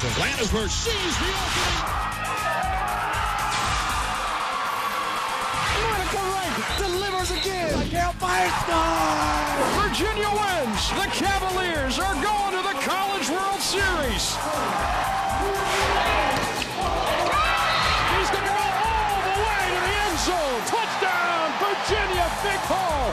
Landisburg sees the opening. Monica Wright delivers again. Miguel Firestein. Virginia wins. The Cavaliers are going to the College World Series. He's going to go all the way to the end zone. Touchdown, Virginia, Big Paul.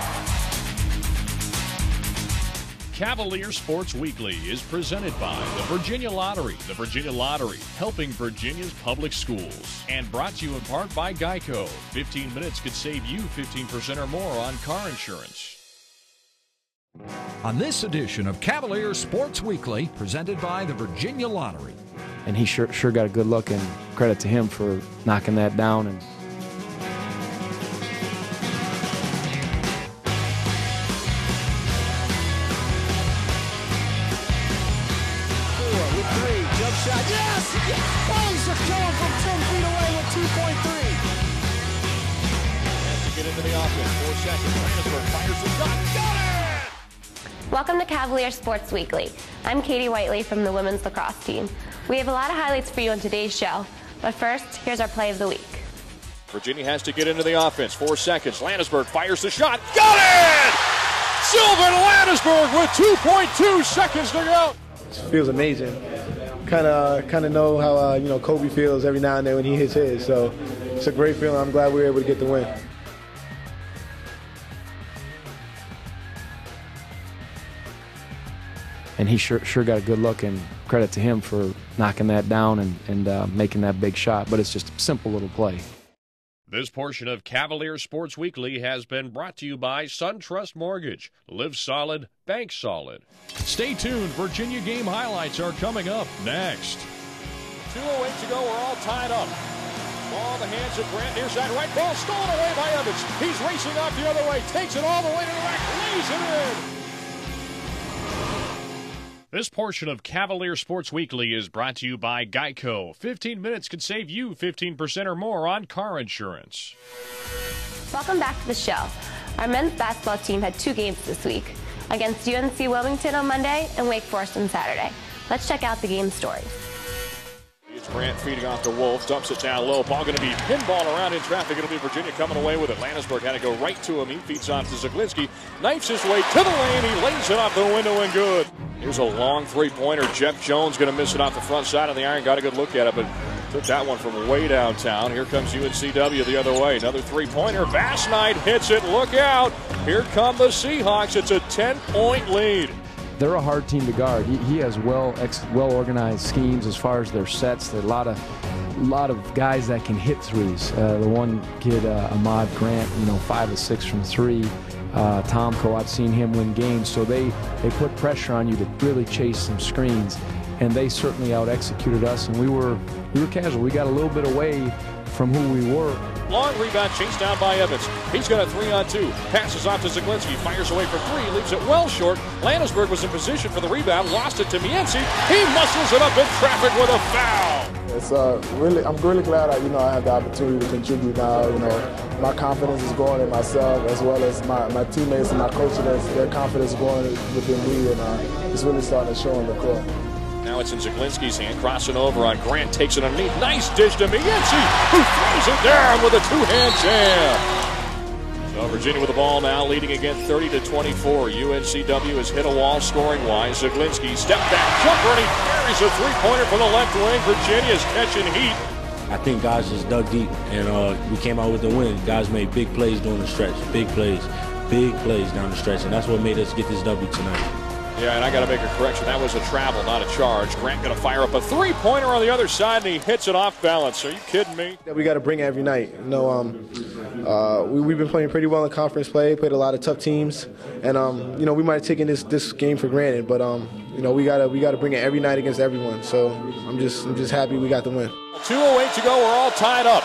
Cavalier Sports Weekly is presented by the Virginia Lottery. The Virginia Lottery, helping Virginia's public schools. And brought to you in part by Geico. 15 minutes could save you 15% or more on car insurance. On this edition of Cavalier Sports Weekly, presented by the Virginia Lottery. And he sure got a good look, and credit to him for knocking that down. And Shot. Yes! Bugs are coming from 10 feet away with 2.3. Has to get into the offense. 4 seconds. Landisburg fires the shot. Got it! Welcome to Cavalier Sports Weekly. I'm Caity Whilteley from the women's lacrosse team. We have a lot of highlights for you on today's show, but first, here's our play of the week. Virginia has to get into the offense. 4 seconds. Landisburg fires the shot. Got it! Sylvan Landisburg with 2.2 seconds to go. It feels amazing. Kind of know how Kobe feels every now and then when he hits his. So it's a great feeling. I'm glad we were able to get the win. and he sure got a good look, and credit to him for knocking that down and making that big shot. But it's just a simple little play. This portion of Cavalier Sports Weekly has been brought to you by SunTrust Mortgage. Live solid, bank solid. Stay tuned. Virginia game highlights are coming up next. 2:08 to go. We're all tied up. Ball in the hands of Grant, near side right. Ball stolen away by Evans. He's racing off the other way. Takes it all the way to the rack. Lays it in. This portion of Cavalier Sports Weekly is brought to you by Geico. 15 minutes could save you 15% or more on car insurance. Welcome back to the show. Our men's basketball team had 2 games this week, against UNC Wilmington on Monday and Wake Forest on Saturday. Let's check out the game stories. It's Grant feeding off to Wolf, dumps it down low. Ball going to be pinball around in traffic. It'll be Virginia coming away with it. Landisburg had to go right to him. He feeds off to Zaglinski. Knifes his way to the lane. He lays it off the window and good. Here's a long three-pointer. Jeff Jones going to miss it off the front side of the iron. Got a good look at it, but took that one from way downtown. Here comes UNCW the other way. Another three-pointer. Bass Knight hits it. Look out. Here come the Seahawks. It's a 10-point lead. They're a hard team to guard. He has well-organized schemes as far as their sets. There are a lot of guys that can hit threes. The one kid, Ahmad Grant, 5 of 6 from 3. Tomko, I've seen him win games. So they put pressure on you to really chase some screens, and they certainly out-executed us. And we were casual. We got a little bit away from who we were. Long rebound chased down by Evans. He's got a 3-on-2. Passes off to Zaglinski. Fires away for 3. Leaves it well short. Landisburg was in position for the rebound. Lost it to Mienzi. He muscles it up in traffic with a foul. It's I'm really glad I have the opportunity to contribute now. My confidence is growing in myself, as well as my teammates and my coaches. Their confidence is growing within me, and it's really starting to show on the court. Now it's in Zaglinski's hand, crossing over on Grant, takes it underneath. Nice dish to Mienzi, who throws it down with a 2-hand jam. So Virginia with the ball now, leading again 30-24. UNCW has hit a wall scoring-wise. Zaglinski step back jumper, and he carries a three-pointer from the left wing. Virginia's catching heat. I think guys just dug deep, and we came out with the win. Guys made big plays during the stretch, big plays down the stretch, and that's what made us get this W tonight. Yeah, and I got to make a correction. That was a travel, not a charge. Grant going to fire up a three-pointer on the other side, and he hits it off balance. Are you kidding me? We got to bring it every night. We've been playing pretty well in conference play. Played a lot of tough teams, and we might have taken this game for granted, but we got to bring it every night against everyone. So I'm just happy we got the win. 2:08 to go. We're all tied up.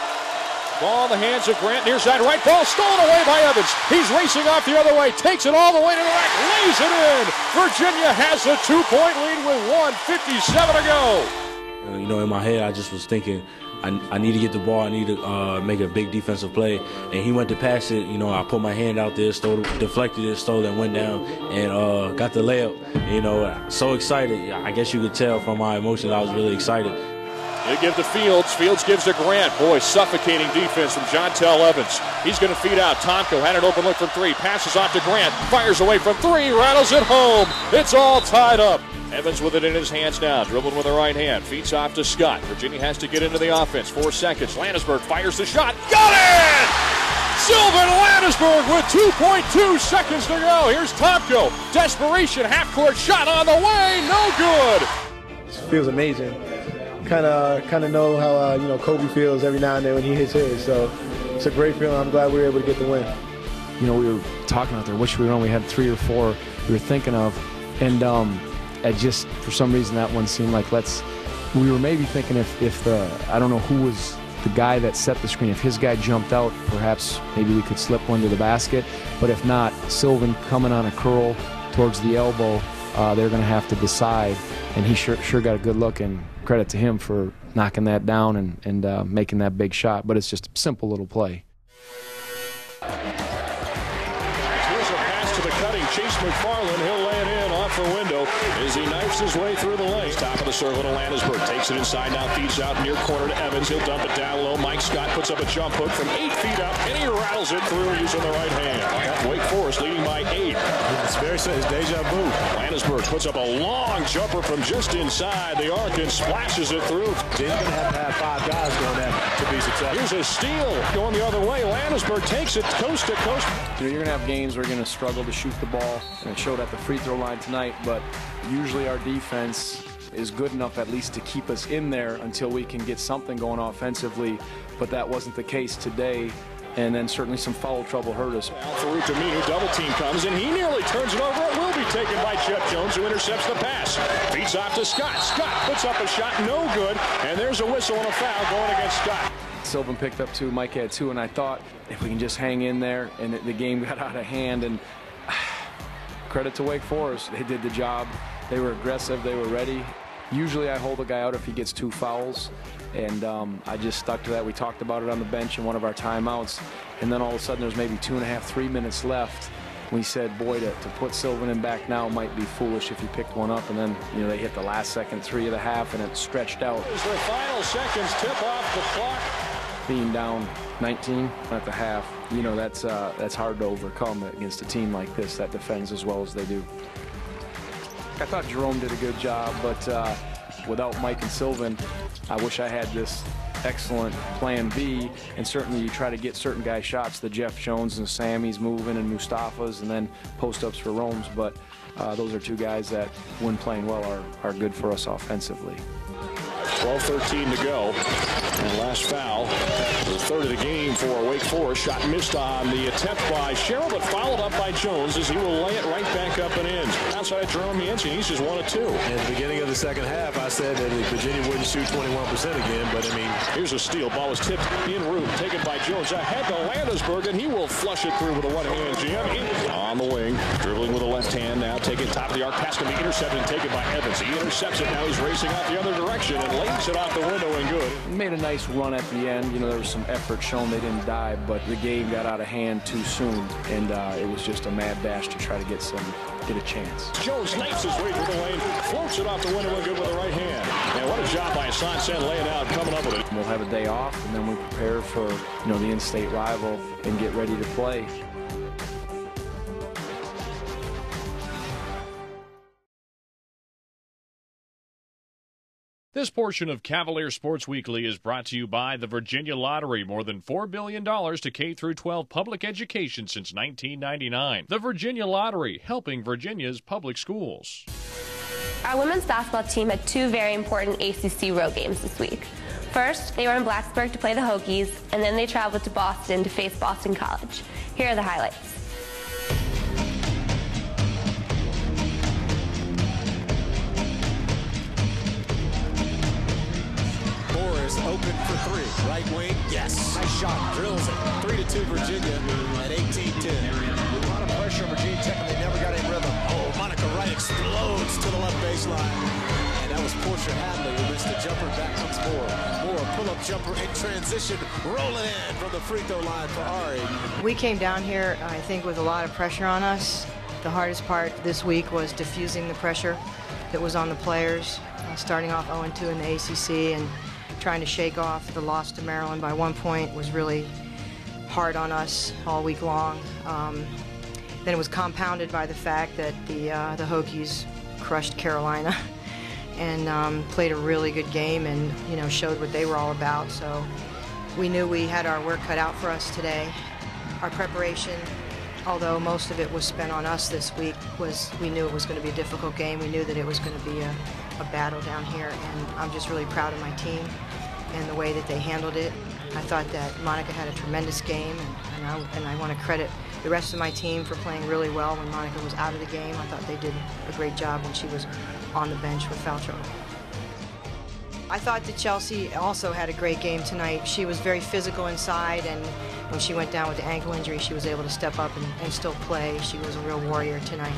Ball in the hands of Grant, near side right. Ball stolen away by Evans. He's racing off the other way. Takes it all the way to the rack. Lays it in. Virginia has a 2-point lead with 1:57 to go. In my head, I just was thinking I need to get the ball. I need to make a big defensive play. And he went to pass it. You know, I put my hand out there, deflected it, stole it, and went down, and got the layup. You know, so excited. I guess you could tell from my emotions I was really excited. They give to Fields. Fields gives to Grant. Boy, suffocating defense from Jontel Evans. He's going to feed out. Tomko had an open look from three. Passes off to Grant. Fires away from three. Rattles it home. It's all tied up. Evans with it in his hands now. Dribbling with the right hand. Feeds off to Scott. Virginia has to get into the offense. 4 seconds. Landisberg fires the shot. Got it! Sylvan Landisberg with 2.2 seconds to go. Here's Tomko. Desperation. Half-court shot on the way. No good. It feels amazing. Kind of know how you know, Kobe feels every now and then when he hits his. So it's a great feeling. I'm glad we were able to get the win. You know, we were talking out there, wish we only had 3 or 4 we were thinking of, and I just, for some reason, that one seemed like we were maybe thinking if the, I don't know who was the guy that set the screen, if his guy jumped out, perhaps maybe we could slip one to the basket, but if not, Sylvan coming on a curl towards the elbow, they're going to have to decide, and he sure got a good look, and credit to him for knocking that down and making that big shot, but it's just a simple little play. Here's a pass to the cutting Chase McFarland. He'll lay it in off the window as he knifes his way through the lane. Top of the circle to Landisberg. Takes it inside now, feeds out near corner to Evans. He'll dump it down low. Mike Scott puts up a jump hook from 8 feet up, and he rattles it through using the right hand. Wake Forest leading by 8. It's very simple. It's deja vu. Landisberg puts up a long jumper from just inside the arc and splashes it through. He's going to have 5 guys going at to be successful. Here's a steal going the other way. Landisberg takes it coast to coast. You know, you're going to have games where you're going to struggle to shoot the ball, and it showed at the free throw line tonight, but usually our defense is good enough at least to keep us in there until we can get something going offensively, but that wasn't the case today, and then certainly some foul trouble hurt us. Farouk Aminu, double team comes, and he nearly turns it over. It will be taken by Jeff Jones, who intercepts the pass. Feeds off to Scott. Scott puts up a shot, no good, and there's a whistle and a foul going against Scott. Sylvan picked up 2, Mike had 2, and I thought if we can just hang in there, and the game got out of hand, and credit to Wake Forest, they did the job. They were aggressive, they were ready. Usually I hold a guy out if he gets 2 fouls, and I just stuck to that. We talked about it on the bench in one of our timeouts, and then all of a sudden there's maybe 2.5, 3 minutes left. We said, boy, to put Sylvan in back now might be foolish if he picked one up, and then, you know, they hit the last second 3 of the half, and it stretched out. As the final seconds tip off the clock. Being down 19 at the half, you know, that's hard to overcome against a team like this that defends as well as they do. I thought Jerome did a good job, but without Mike and Sylvan, I wish I had this excellent plan B, and certainly you try to get certain guys shots, the Jeff Jones and Sammys moving and Mustafa's, and then post-ups for Romes, but those are 2 guys that, when playing well, are good for us offensively. 12-13 to go. And last foul, the third of the game for Wake Forest. Shot missed on the attempt by Sherrill, but followed up by Jones as he will lay it right back up and in. Outside Jerome Yancey, he's just 1 of 2. At the beginning of the second half, I said that Virginia wouldn't shoot 21% again, but I mean... Here's a steal. Ball is tipped en route, taken by Jones. Ahead to Landisberg, and he will flush it through with a one-hand jam. On the wing, dribbling with the left hand now, taking top of the arc. Pass can be intercepted and taken by Evans. He intercepts it. Now he's racing out the other direction and lays it off the window and good. Made a nice run at the end. You know, there was some effort shown. They didn't dive, but the game got out of hand too soon, and it was just a mad dash to try to get a chance. Jones knifes his way through the lane, floats it off the window and good with the right hand. And what a job by Hassan Sen laying out, coming up with it. We'll have a day off, and then we prepare for, you know, the in-state rival and get ready to play. This portion of Cavalier Sports Weekly is brought to you by the Virginia Lottery. More than $4 billion to K-12 public education since 1999. The Virginia Lottery, helping Virginia's public schools. Our women's basketball team had 2 very important ACC road games this week. First, they were in Blacksburg to play the Hokies, and then they traveled to Boston to face Boston College. Here are the highlights. Open for 3. Right wing, yes. Nice shot, drills it. 3-2 Virginia at 18-10. A lot of pressure on Virginia Tech, and they never got in rhythm. Oh, Monica Wright explodes to the left baseline. And that was Portia Hadley who missed the jumper. Back comes Moore. Moore, pull-up jumper in transition, rolling in from the free throw line for Ari. We came down here, I think, with a lot of pressure on us. The hardest part this week was diffusing the pressure that was on the players, starting off 0-2 in the ACC and trying to shake off the loss to Maryland by 1 point was really hard on us all week long. Then it was compounded by the fact that the Hokies crushed Carolina and played a really good game and, you know, showed what they were all about. So we knew we had our work cut out for us today. Our preparation, although most of it was spent on us this week, we knew it was going to be a difficult game. We knew that it was going to be a battle down here, and I'm just really proud of my team and the way that they handled it. I thought that Monica had a tremendous game, and I want to credit the rest of my team for playing really well when Monica was out of the game. I thought they did a great job when she was on the bench with foul trouble. I thought that Chelsea also had a great game tonight. She was very physical inside, and when she went down with the ankle injury, she was able to step up and still play. She was a real warrior tonight.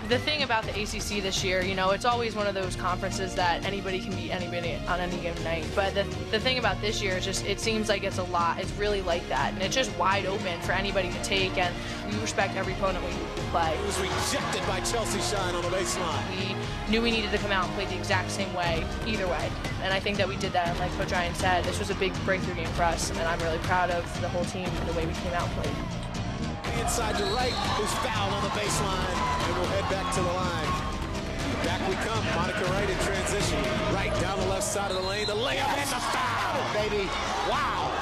The thing about the ACC this year, you know, it's always one of those conferences that anybody can beat anybody on any given night. But the thing about this year is just, it seems like it's a lot. It's really like that. And it's just wide open for anybody to take. And we respect every opponent we play. It was rejected by Chelsea Shine on the baseline. We knew we needed to come out and play the exact same way, either way. And I think that we did that. And like Coach Ryan said, this was a big breakthrough game for us. And I'm really proud of the whole team and the way we came out and played. Inside to right, who's fouled on the baseline, and we'll head back to the line. Back we come, Monica Wright in transition. Right down the left side of the lane, the layup and the foul, baby. Wow.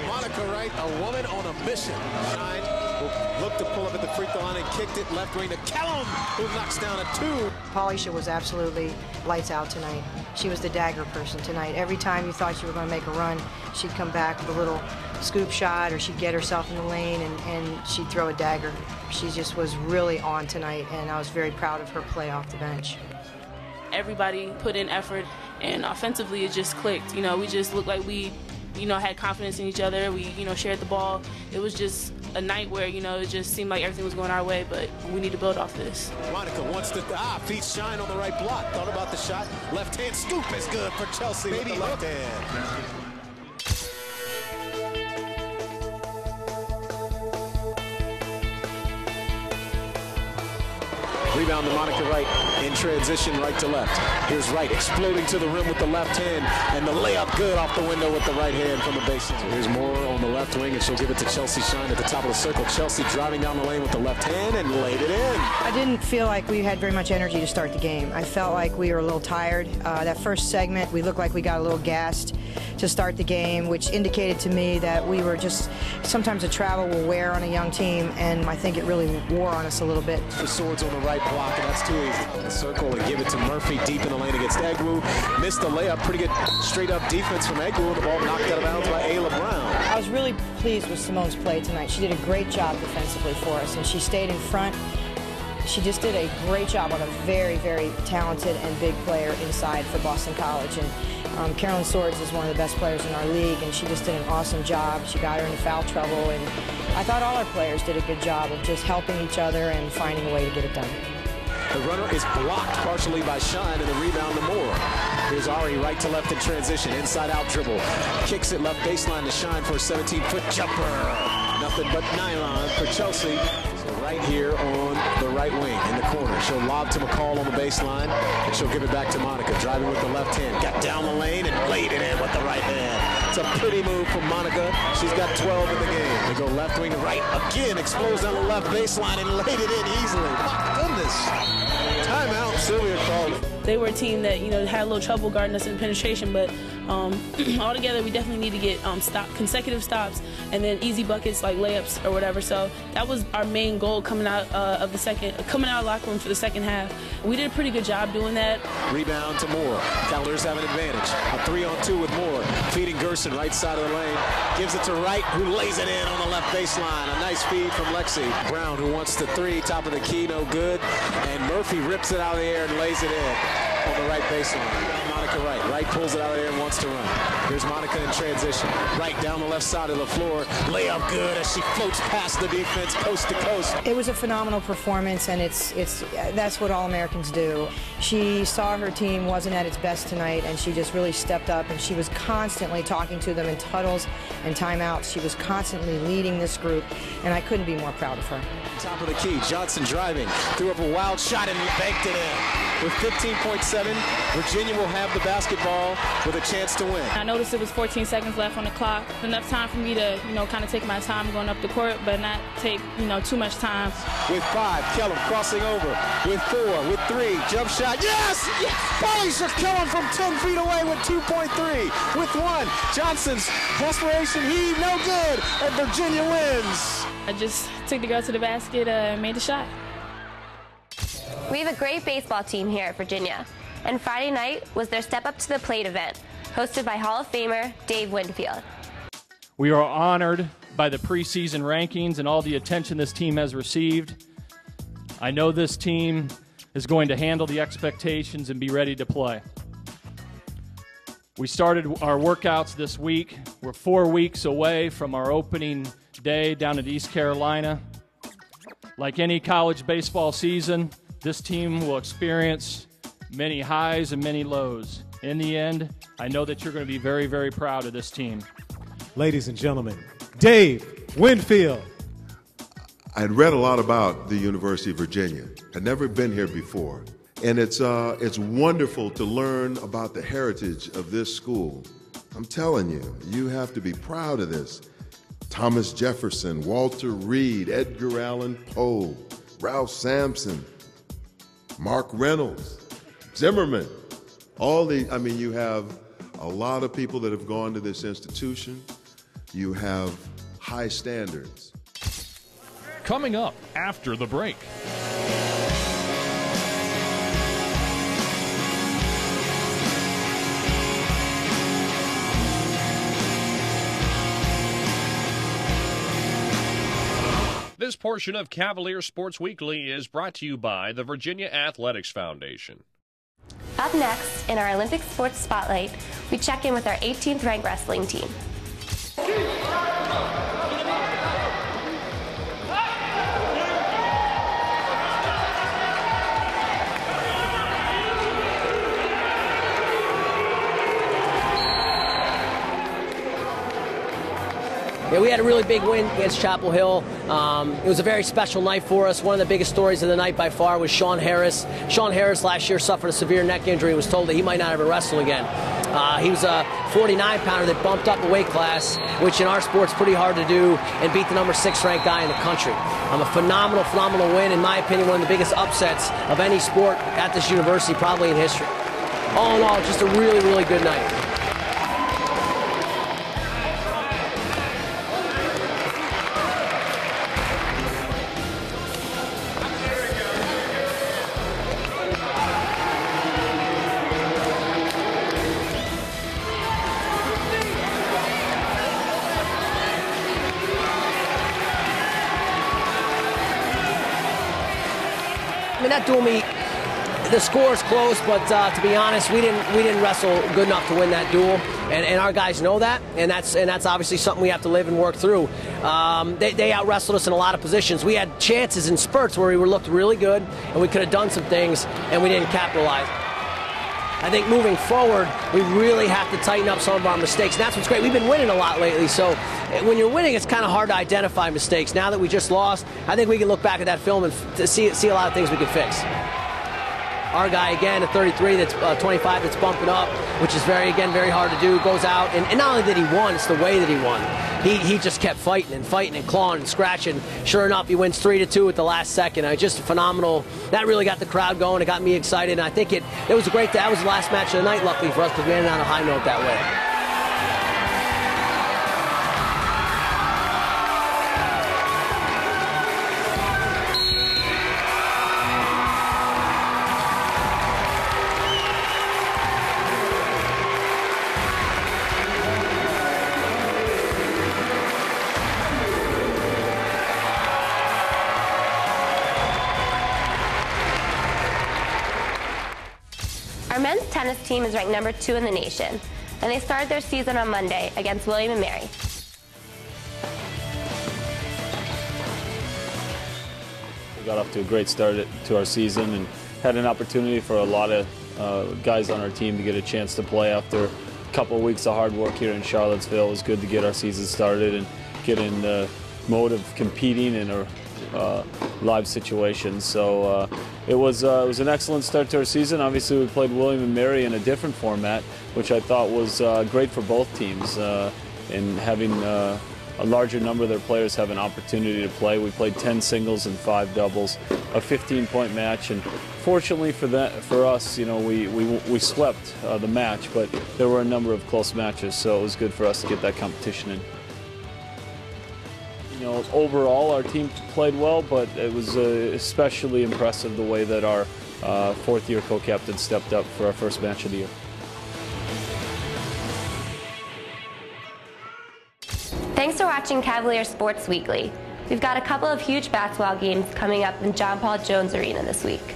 Monica Wright, a woman on a mission. Shine will look to pull up at the free throw line and kicked it left wing to Kellum, who knocks down a 2. Paulisha was absolutely lights out tonight. She was the dagger person tonight. Every time you thought you were going to make a run, she'd come back with a little scoop shot, or she'd get herself in the lane and she'd throw a dagger. She just was really on tonight, and I was very proud of her play off the bench. Everybody put in effort, and offensively it just clicked. You know, we just looked like we, you know, had confidence in each other. We, you know, shared the ball. It was just a night where, you know, it just seemed like everything was going our way, but we need to build off this. Monica wants to, feeds Shine on the right block. Thought about the shot. Left hand scoop is good for Chelsea with the left hand. Rebound to Monica Wright in transition right to left. Here's Wright exploding to the rim with the left hand, and the layup good off the window with the right hand from the baseline. So here's Moore on the left wing, and she'll give it to Chelsea Shine at the top of the circle. Chelsea driving down the lane with the left hand and laid it in. I didn't feel like we had very much energy to start the game. I felt like we were a little tired. That first segment, we looked like we got a little gassed to start the game, which indicated to me that we were just, sometimes the travel will wear on a young team, and I think it really wore on us a little bit. The Swords on the right block, and that's too easy. The circle and give it to Murphy deep in the lane against Egwu. Missed the layup. Pretty good straight up defense from Egwu. The ball knocked out of bounds by Ayla Brown. I was really pleased with Simone's play tonight. She did a great job defensively for us, and she stayed in front. She just did a great job on a very, very talented and big player inside for Boston College. And Carolyn Swords is one of the best players in our league, and she just did an awesome job. She got her into foul trouble, and I thought all our players did a good job of just helping each other and finding a way to get it done. The runner is blocked partially by Shine, and the rebound to Moore. Here's Ari right to left in transition, inside out dribble. Kicks it left baseline to Shine for a 17-foot jumper. Nothing but nylon for Chelsea. So right here on the right wing in the corner. She'll lob to McCall on the baseline, and she'll give it back to Monica. Driving with the left hand. Got down the lane and laid it in with the right hand. It's a pretty move from Monica. She's got 12 in the game. They go left wing to right again. Explodes down the left baseline and laid it in easily. My goodness. Timeout. Sylvia called it. They were a team that, you know, had a little trouble guarding us in penetration, but altogether we definitely need to get consecutive stops and then easy buckets like layups or whatever. So that was our main goal coming out of the locker room for the second half. We did a pretty good job doing that. Rebound to Moore. Cavaliers have an advantage. A 3-on-2 with Moore. Feeding Gerson right side of the lane. Gives it to Wright, who lays it in on the left baseline. A nice feed from Lexi. Brown, who wants the three, top of the key, no good. And Murphy rips it out of the air and lays it in. on the right baseline. Monica Wright. Wright pulls it out of there and wants to run. Here's Monica in transition. Right down the left side of the floor. Layup good as she floats past the defense coast to coast. It was a phenomenal performance, and that's what All-Americans do. She saw her team wasn't at its best tonight, and she just really stepped up, and she was constantly talking to them in huddles and timeouts. She was constantly leading this group, and I couldn't be more proud of her. Top of the key, Johnson driving, threw up a wild shot and banked it in. With 15.7, Virginia will have the basketball with a chance to win. I noticed it was 14 seconds left on the clock. Enough time for me to, kind of take my time going up the court, but not take, too much time. With 5, Kellum crossing over. With 4, with 3, jump shot. Yes! Yes! Polisher Kellum from 10 feet away with 2.3. With 1, Johnson's desperation heave, no good, and Virginia wins. I just took the girl to the basket and made the shot. We have a great baseball team here at Virginia, and Friday night was their Step Up to the Plate event, hosted by Hall of Famer Dave Winfield. We are honored by the preseason rankings and all the attention this team has received. I know this team is going to handle the expectations and be ready to play. We started our workouts this week. We're 4 weeks away from our opening day down at East Carolina. Like any college baseball season, this team will experience many highs and many lows. In the end, I know that you're going to be very, very proud of this team. Ladies and gentlemen, Dave Winfield. I had read a lot about the University of Virginia. I'd never been here before. And it's wonderful to learn about the heritage of this school. I'm telling you, you have to be proud of this. Thomas Jefferson, Walter Reed, Edgar Allan Poe, Ralph Sampson, Mark Reynolds, Zimmerman. You have a lot of people that have gone to this institution. You have high standards. Coming up after the break. This portion of Cavalier Sports Weekly is brought to you by the Virginia Athletics Foundation. Up next, in our Olympic Sports Spotlight, we check in with our 18th ranked wrestling team. Yeah, we had a really big win against Chapel Hill. It was a very special night for us. One of the biggest stories of the night by far was Sean Harris. Sean Harris last year suffered a severe neck injury and was told that he might not ever wrestle again. He was a 49-pounder that bumped up a weight class, which in our sport's pretty hard to do, and beat the number 6 ranked guy in the country. A phenomenal win, in my opinion, one of the biggest upsets of any sport at this university, probably in history. All in all, just a really, really good night. That duel meet, the score's close, but to be honest, we didn't wrestle good enough to win that duel, and our guys know that, and that's obviously something we have to live and work through. They out-wrestled us in a lot of positions. We had chances in spurts where we looked really good, and we could have done some things, and we didn't capitalize. I think moving forward, we really have to tighten up some of our mistakes. And that's what's great. We've been winning a lot lately, so when you're winning, it's kind of hard to identify mistakes. Now that we just lost, I think we can look back at that film and see a lot of things we can fix. Our guy, again, at 33, that's 25, that's bumping up, which is very hard to do, goes out. And not only did he win, it's the way that he won. He just kept fighting and clawing and scratching. Sure enough, he wins 3-2 at the last second. Just phenomenal. That really got the crowd going. It got me excited. And I think it was great. That was the last match of the night, luckily for us, because we ended on a high note that way. Our Our men's tennis team is ranked number 2 in the nation, and they started their season on Monday against William & Mary. We got off to a great start to our season and had an opportunity for a lot of guys on our team to get a chance to play after a couple of weeks of hard work here in Charlottesville. It was good to get our season started and get in the mode of competing in a live situation. So it was an excellent start to our season. Obviously, we played William & Mary in a different format, which I thought was great for both teams in having a larger number of their players have an opportunity to play. We played 10 singles and 5 doubles, a 15-point match, and fortunately for us, we swept the match, but there were a number of close matches, so it was good for us to get that competition in. Overall, our team played well, but it was especially impressive the way that our fourth-year co-captain stepped up for our first match of the year. Thanks for watching Cavalier Sports Weekly. We've got a couple of huge basketball games coming up in John Paul Jones Arena this week.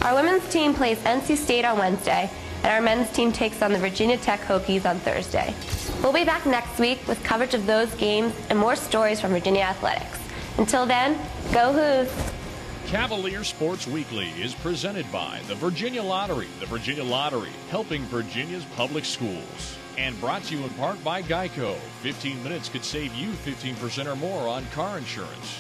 Our women's team plays NC State on Wednesday, and our men's team takes on the Virginia Tech Hokies on Thursday. We'll be back next week with coverage of those games and more stories from Virginia athletics. Until then, go Hoos! Cavalier Sports Weekly is presented by the Virginia Lottery. The Virginia Lottery, helping Virginia's public schools. And brought to you in part by Geico. 15 minutes could save you 15% or more on car insurance.